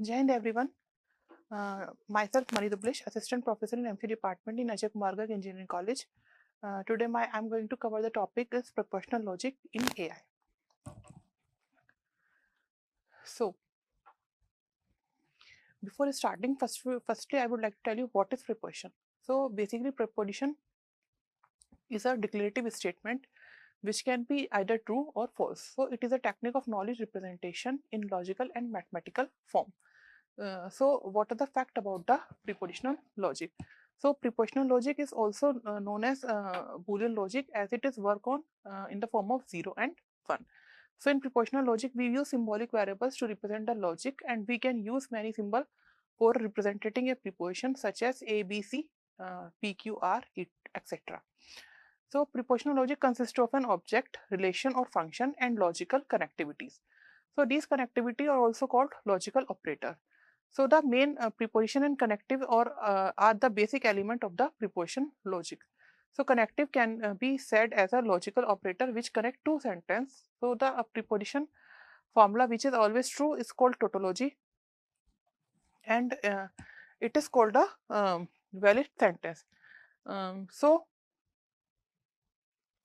Jai Hind everyone. Myself Mani Dublish, Assistant Professor in MC Department in Akgec Engineering College. Today I'm going to cover the topic is propositional logic in AI. So before starting, firstly I would like to tell you what is proposition. So basically proposition is a declarative statement which can be either true or false. So it is a technique of knowledge representation in logical and mathematical form. So what are the facts about the propositional logic? So propositional logic is also known as Boolean logic, as it is work on in the form of 0 and 1. So in propositional logic, we use symbolic variables to represent the logic, and we can use many symbols for representing a proposition such as A, B, C, P, Q, R, etc. So propositional logic consists of an object, relation or function and logical connectivities. So these connectivity are also called logical operator. So the main preposition and connective are the basic element of the preposition logic. So connective can be said as a logical operator which connect two sentences. So the preposition formula which is always true is called tautology, and it is called a valid sentence. So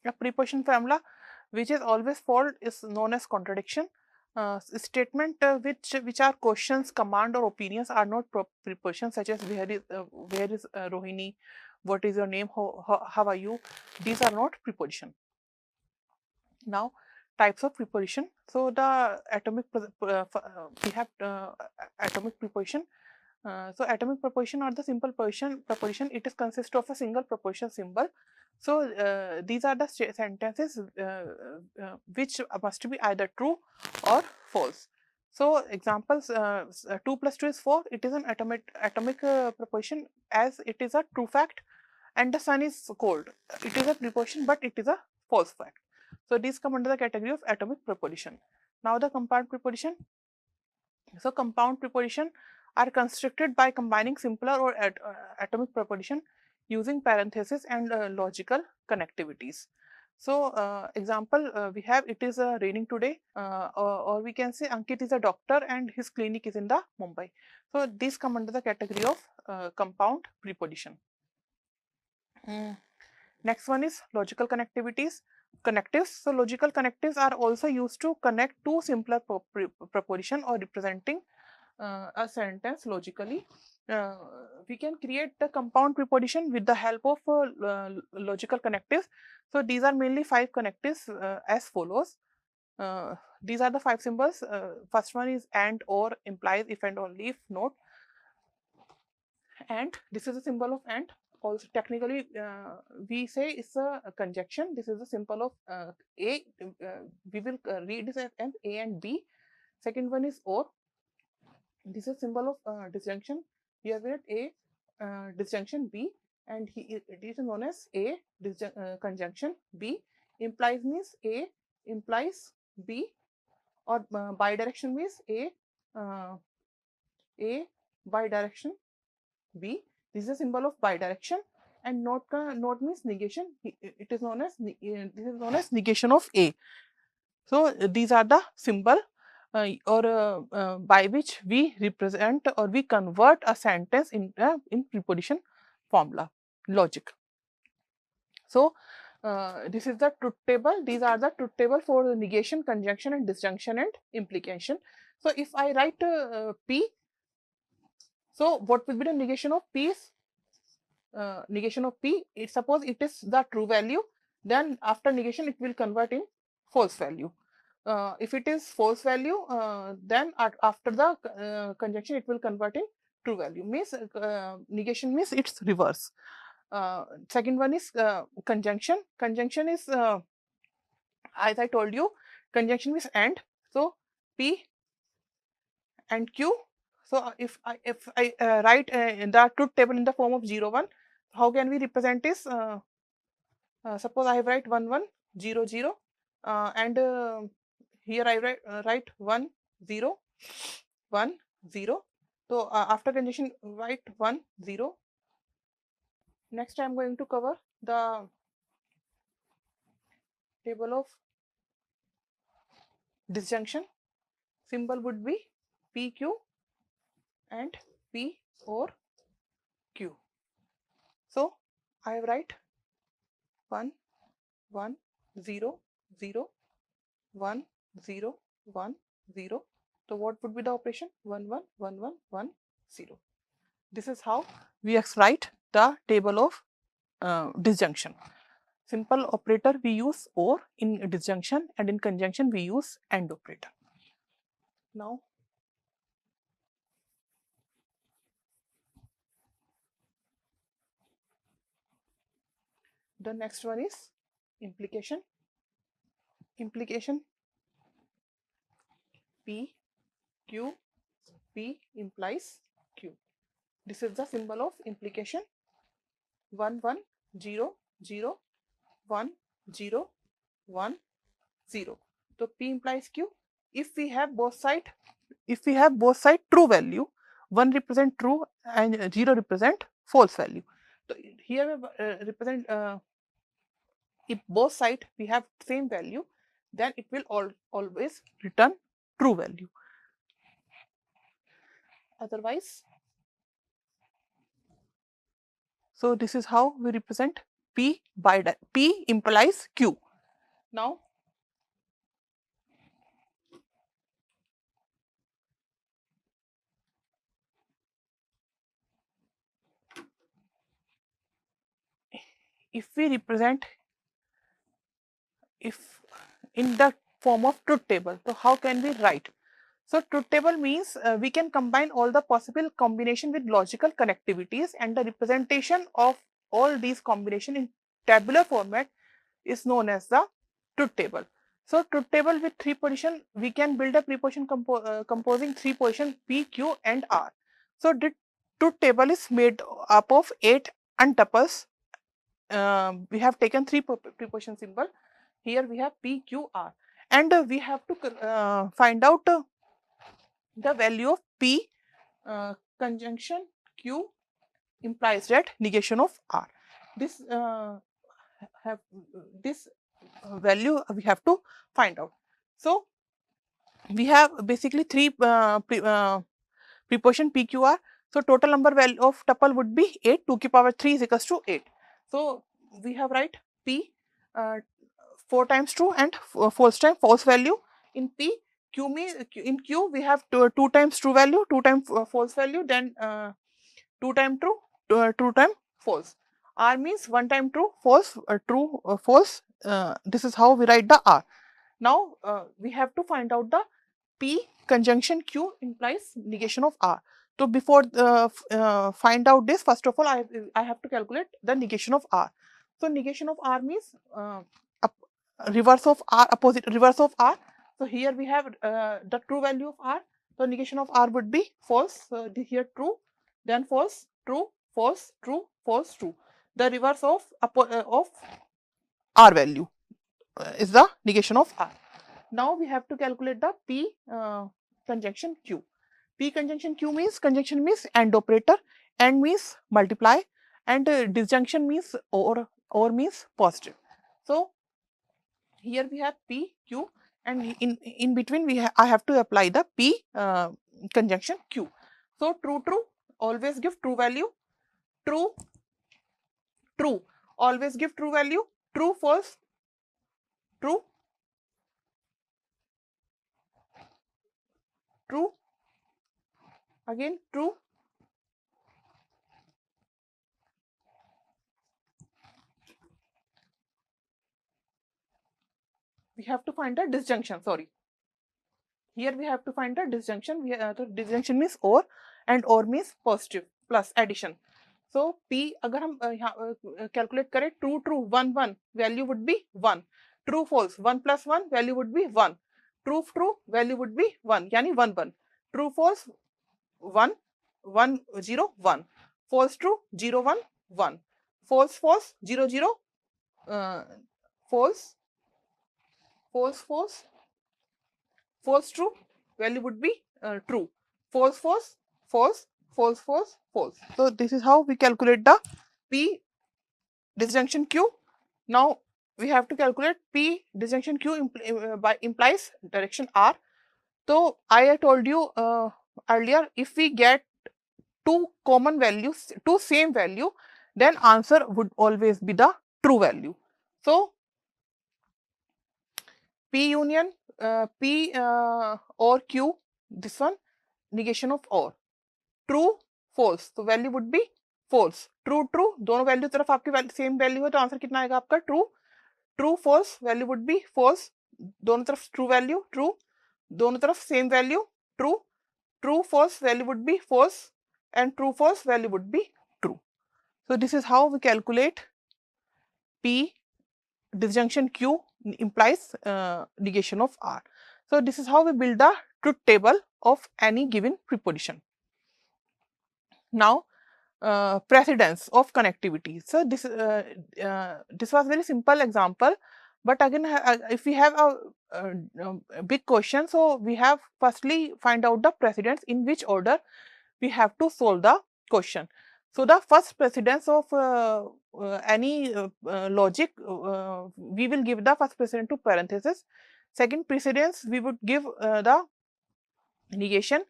a preposition formula which is always false is known as contradiction. Statement which are questions, command or opinions are not prepositions, such as where is Rohini, what is your name, how are you. These are not preposition. Now types of preposition. So the atomic we have atomic preposition. So atomic preposition are the simple preposition. It is consist of a single preposition symbol. So these are the sentences which must be either true or false. So examples: 2 plus 2 is 4. It is an atomic preposition, as it is a true fact, and the sun is cold. It is a preposition, but it is a false fact. So these come under the category of atomic preposition. Now the compound preposition. So compound preposition are constructed by combining simpler or atomic preposition using parentheses and logical connectivities. So example, we have, it is raining today, or we can say Ankit is a doctor and his clinic is in the Mumbai. So these come under the category of compound preposition. Next one is logical connectivities. Connectives. So logical connectives are also used to connect two simpler proposition or representing a sentence logically. We can create the compound preposition with the help of logical connectives. So these are mainly 5 connectives as follows. These are the 5 symbols. First one is and, or, implies, if and only, if not. And this is a symbol of and. Also technically we say it's a conjunction. This is a symbol of A. We will read this as A and B. Second one is or. This is a symbol of disjunction. We have read A disjunction B, and it is known as A conjunction B. Implies means A implies B, or bidirection means A bidirection B. This is a symbol of bidirection. And not means negation. It is known as this is known as negation of A. So these are the symbol by which we represent or we convert a sentence in preposition formula logic. So this is the truth table. These are the truth table for the negation, conjunction, and disjunction and implication. So if I write P, so what will be the negation of P? Negation of P. Suppose it is the true value, then after negation it will convert in false value. If it is false value, then after the conjunction it will convert in true value. Means negation means it's reverse. Second one is conjunction. Conjunction is as I told you, conjunction means and. So P and Q. So if I write the truth table in the form of 0, 1, how can we represent this? Suppose I write 1, 1, 0, 0, and here I write 1, 0, 1, 0. So after conjunction, write 1, 0. Next, I am going to cover the table of disjunction. Symbol would be PQ, and P or Q. So I write 1 1 0 0 1 0 1 0. So what would be the operation? 1 1 1 1 1 0. This is how we write the table of disjunction. Simple operator we use or in disjunction, and in conjunction we use AND operator. Now the next one is implication. Implication P Q, P implies Q. This is the symbol of implication. 1 1 0 0 1 0 1 0. So P implies Q. If we have both side true value, 1 represent true and 0 represent false value. So here we represent if both side we have same value, then it will always return true value. Otherwise, so this is how we represent P P implies Q. Now if we represent if in the form of truth table, so how can we write? So truth table means we can combine all the possible combination with logical connectivities, and the representation of all these combination in tabular format is known as the truth table. So truth table with 3 position, we can build a preposition composing 3 position P, Q and R. So the truth table is made up of 8 untuples. We have taken 3 preposition symbol. Here we have P, Q, R, and we have to find out the value of P conjunction Q implies that negation of R. This value we have to find out. So we have basically 3 preposition PQR. So total number value of tuple would be 8. 2 to power 3 is equals to 8. So we have write P 4 times true and 4 times false value. In P, Q means in Q we have 2 times true value, 2 times false value, then 2 times true, 2 times false. R means 1 time true, false, true, false. This is how we write the R. Now we have to find out the P conjunction Q implies negation of R. So before find out this, first of all I have to calculate the negation of R. So negation of R means reverse of R, opposite reverse of R. So here we have the true value of R. So negation of R would be false. Here true, then false, true, false, true, false, true. The reverse of R value is the negation of R. Now we have to calculate the P conjunction Q. P conjunction Q means conjunction means AND operator, AND means multiply, and disjunction means or means positive. So here we have P Q, and in between I have to apply the P conjunction Q. So true true always give true value, true true always give true value, true false true true again true we have to find the disjunction. Sorry, here we have to find the disjunction. The disjunction means or, and or means positive plus addition. So P अगर हम calculate करें true true 1 1 value would be 1, true false 1 plus 1 value would be 1, true true value would be 1 यानी 1 1, true false 1 1 0 1, false true 0 1 1, false false 0 0, false false false false true value would be true, false false false false false false. So this is how we calculate the P disjunction Q. Now we have to calculate P disjunction Q implies direction R. So I told you earlier, if we get two common values, two same value, then answer would always be the true value. So P union P or Q, this one negation of or, true false, तो value would be false, true true दोनों value तरफ आपकी same value है तो answer कितना आएगा आपका true, true false value would be false, दोनों तरफ ट्रू वैल्यू ट्रू, दोनों तरफ same value true, true false value would be false and true false value would be true. So this is how we calculate P disjunction Q implies negation of R. So this is how we build the truth table of any given preposition. Now precedence of connectivity. So this was very simple example, but again if we have a big question, so we have firstly find out the precedence in which order we have to solve the question. So the first precedence of any logic, we will give the first precedence to parenthesis. Second precedence we would give the negation.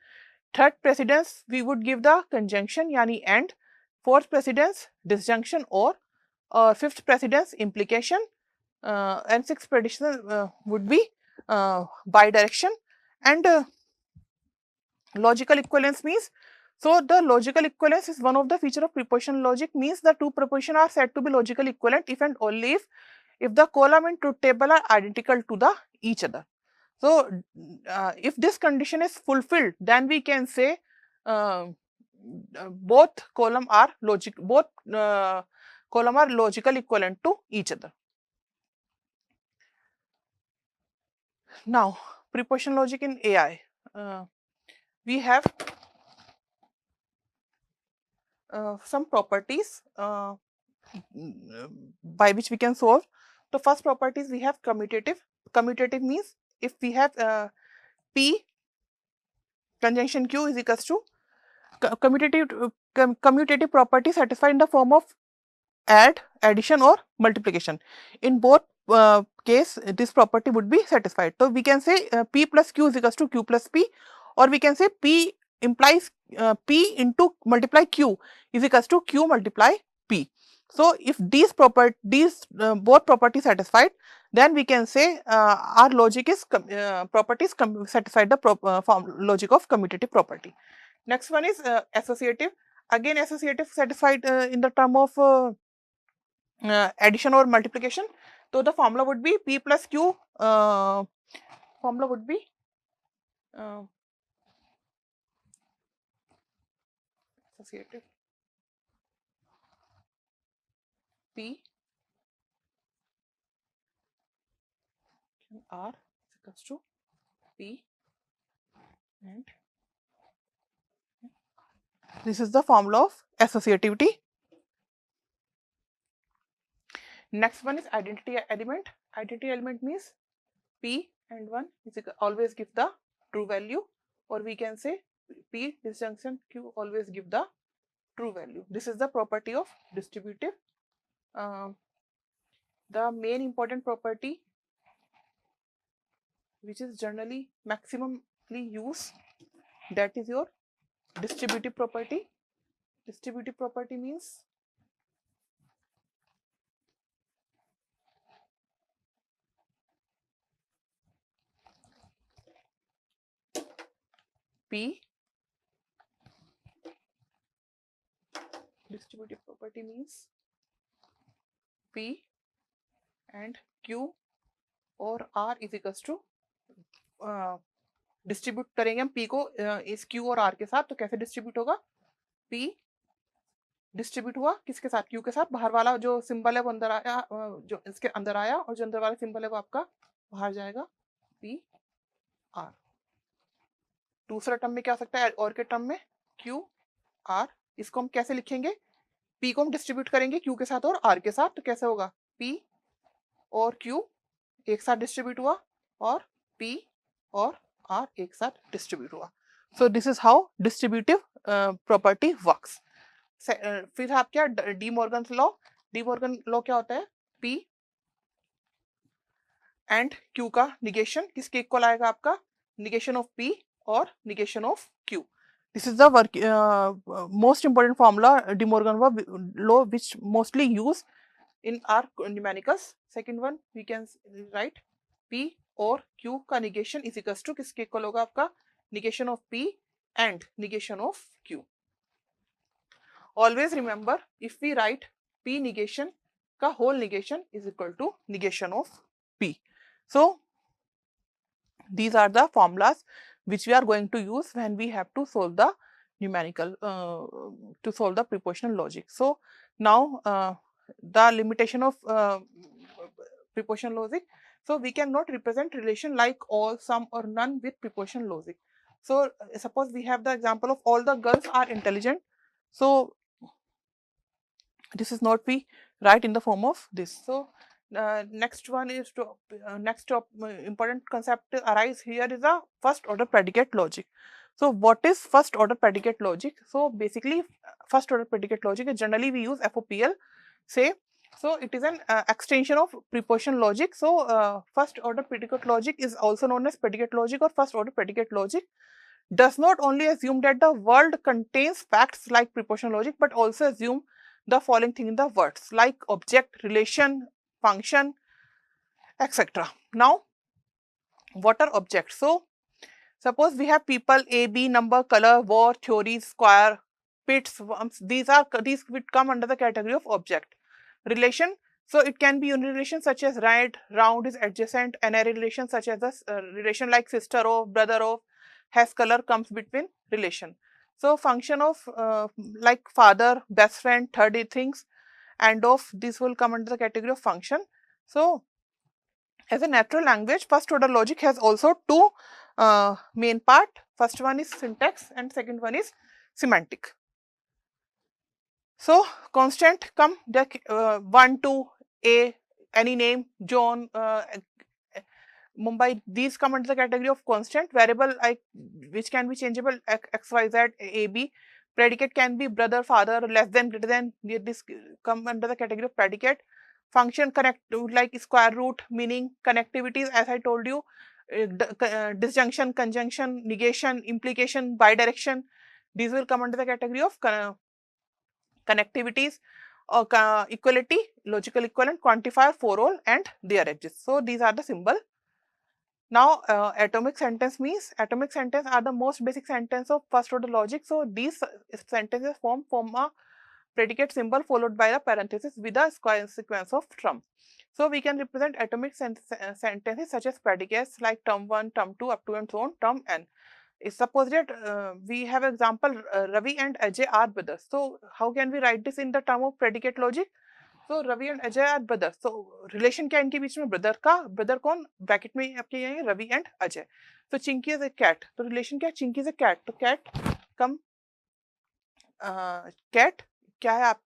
Third precedence we would give the conjunction yani and. Fourth precedence disjunction or fifth precedence implication, and sixth precedence would be bidirection. And logical equivalence means, so the logical equivalence is one of the feature of prepositional logic, means the two prepositions are said to be logically equivalent if and only if the column in truth table are identical to the each other. So if this condition is fulfilled, then we can say both column are logically equivalent to each other. Now prepositional logic in AI, we have some properties by which we can solve. The first properties we have commutative. Commutative means if we have P conjunction Q is equals to commutative property satisfied in the form of add, addition or multiplication. In both case this property would be satisfied. So we can say P plus Q is equals to Q plus P, or we can say P implies P into multiply Q is equals to Q multiply P. So if these both properties satisfied, then we can say our logic is properties satisfied the form logic of commutative property. Next one is associative. Again associative satisfied in the term of addition or multiplication. So the formula would be P plus Q, formula would be associative P R is equals to P and this is the formula of associativity. Next one is identity element. Identity element means P and 1 is always give the true value, or we can say P disjunction Q always give the true value. This is the property of distributive. The main important property which is generally maximally used, that is your distributive property. Distributive property means P, distributive property means P and Q और R is equals to distribute करेंगे हम P को इस Q और R के साथ, तो कैसे डिस्ट्रीब्यूट होगा, P डिस्ट्रीब्यूट हुआ किसके साथ, Q के साथ, बाहर वाला जो सिंबल है वो अंदर आया, जो इसके अंदर आया, और जो अंदर वाला सिंबल है वो आपका बाहर जाएगा, P R. दूसरा टर्म में क्या हो सकता है, और के टर्म में Q R, इसको हम कैसे लिखेंगे, P को हम डिस्ट्रीब्यूट करेंगे Q के साथ और R के साथ, तो कैसे होगा, P और Q एक साथ डिस्ट्रीब्यूट हुआ और P और R एक साथ डिस्ट्रीब्यूट हुआ. So this is how distributive property works. फिर आप क्या, De Morgan law. De Morgan law क्या होता है, P एंड Q का निगेशन किसके इक्वल आएगा आपका, निगेशन ऑफ P और negation of Q. This is the most important formula, De Morgan law, which mostly used in our numericals. Second one we can write P और Q का negation is equals to किसके equal होगा आपका negation of P and negation of Q. Always remember, if we write P negation का whole negation is equal to negation of P. So these are the formulas which we are going to use when we have to solve the numerical to solve the propositional logic. So now the limitation of propositional logic. So we cannot represent relation like all, some or none with propositional logic. So suppose we have the example of all the girls are intelligent. So this is not we write in the form of this. So next one is to important concept arise here is a first order predicate logic. So what is first order predicate logic? So basically first order predicate logic is generally we use FOPL say. So it is an extension of propositional logic. So first order predicate logic is also known as predicate logic or first order predicate logic. Does not only assume that the world contains facts like propositional logic, but also assume the following thing in the words like object, relation, function, etc. Now, what are objects? So, suppose we have people, A, B, number, color, war, theory, square, pits, worms. These would come under the category of object. Relation. So, it can be unit relation such as right, round is adjacent, and a relation such as the relation like sister of, brother of, has color comes between relation. So, function of like father, best friend, third things, and of this will come under the category of function. So, as a natural language, first order logic has also two main part. First one is syntax and second one is semantic. So, constant come the 1, 2, A, any name, John, Mumbai, these come under the category of constant. Variable which can be changeable x, y, z, a, b. Predicate can be brother, father, less than, greater than. This come under the category of predicate. Function connect like square root, meaning connectivities as I told you, disjunction, conjunction, negation, implication, bidirection. These will come under the category of connectivities or equality, logical equivalent, quantifier, for all and their edges. So these are the symbol. Now, atomic sentence means atomic sentence are the most basic sentence of first order logic. So these sentences form a predicate symbol followed by a parenthesis with a sequence of term. So we can represent atomic sentences such as predicates like term 1, term 2 up to and so on, term n. Suppose that we have example Ravi and Ajay are brothers. So how can we write this in the term of predicate logic? So Ravi and Ajay are brothers. So relation क्या इनके बीच में brother का brother कौन bracket में आपके ये Ravi and Ajay. So Chinky is a cat. तो relation क्या Chinky is a cat. तो cat come cat क्या है आप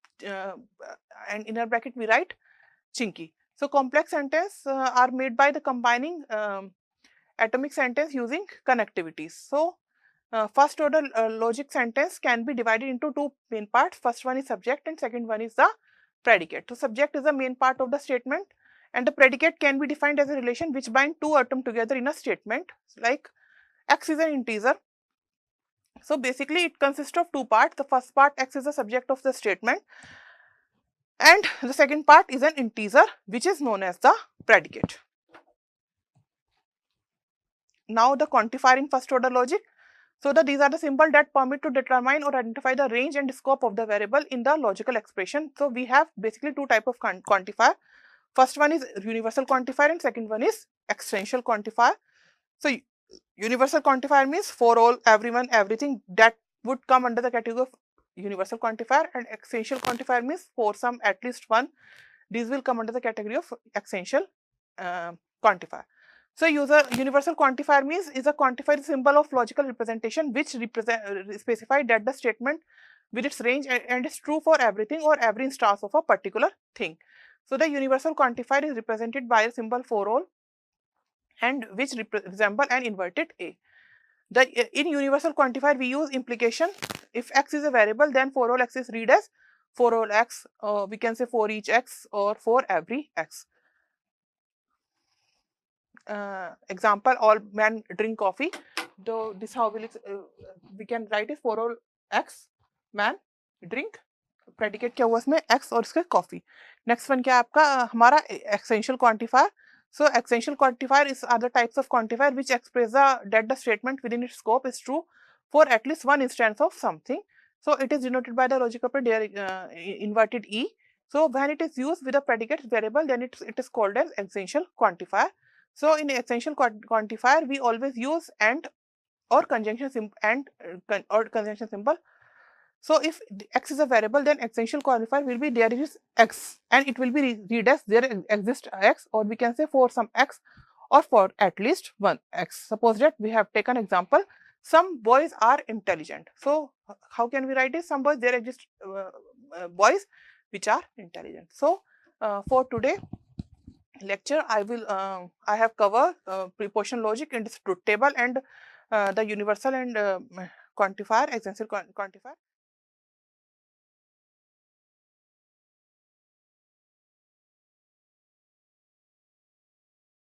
and inner bracket we write Chinky. So complex sentence are made by the combining atomic sentence using connectivities. So first order logic sentence can be divided into two main parts. First one is subject and second one is the predicate. So subject is the main part of the statement and the predicate can be defined as a relation which bind two atoms together in a statement like x is an integer. So basically it consists of two parts. The first part, x is the subject of the statement and the second part is an integer which is known as the predicate. Now the quantifier in first order logic. So these are the symbols that permit to determine or identify the range and scope of the variable in the logical expression. So we have basically two types of quantifier. First one is universal quantifier and second one is extensional quantifier. So universal quantifier means for all, everyone, everything, that would come under the category of universal quantifier, and extensional quantifier means for some at least one. These will come under the category of extensional quantifier. So universal quantifier means is a quantifier symbol of logical representation which specify that the statement with its range and is true for everything or every instance of a particular thing. So the universal quantifier is represented by a symbol for all and which resemble an inverted A. In universal quantifier we use implication. If x is a variable, then for all x is read as for all x, we can say for each x or for every x. Example, all men drink coffee. this how will we can write is for all x man drink predicate क्या हुआ इसमें x और इसका coffee. Next one क्या है आपका हमारा essential quantifier. So essential quantifier is other types of quantifier which express that the statement within its scope is true for at least one instance of something. So it is denoted by the logic operator inverted e. So when it is used with a predicate variable, then it is called as essential quantifier. So in essential quantifier, we always use and or conjunction symbol. So if x is a variable, then essential quantifier will be there is x, and it will be read as there exists x, or we can say for some x or for at least one x. Suppose that we have taken example, some boys are intelligent. So how can we write this? Some boys, there exist boys which are intelligent. So for today lecture, I have covered propositional logic in this truth table and the universal and quantifier, essential quantifier.